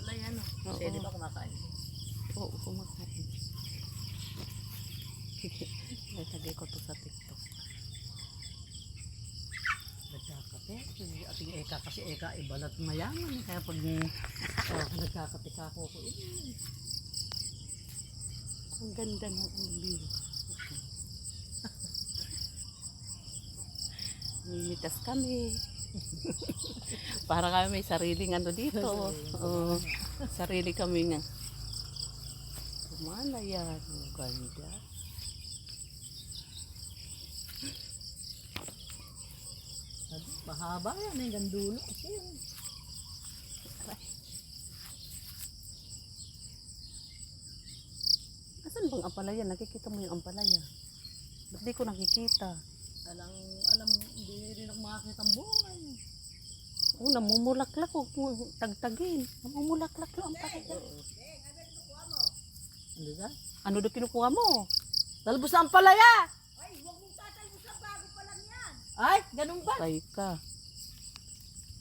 ampalaya, no? Oo. Siya di ba kumakain? Oo, kumakain. Nalagay ko to sa TikTok. Nagkakape. Ating eka kasi eka ibalat mayaman. Kaya pag nagkakape ka ako, Ang ganda ng view. Mimitas kami. Para kami may sariling ano dito. Sarili kami nga. Kumana yan. Ang ganda. mahaba yan, hanggang dulo. Kasi yun. Asan bang ampalaya? Nakikita mo yung ampalaya? Ba't di ko nakikita? Alam, hindi rin ako makakita ang bunga. Oo, namumulaklak. Huwag mo tagtagin. Namumulaklak yung ampalaya. Ano ba? Ano daw kinukuha mo? Talbos na ang palaya! Ay, huwag mong tatalbos na bago pa lang yan! Ay, ganun ba? Patay ka.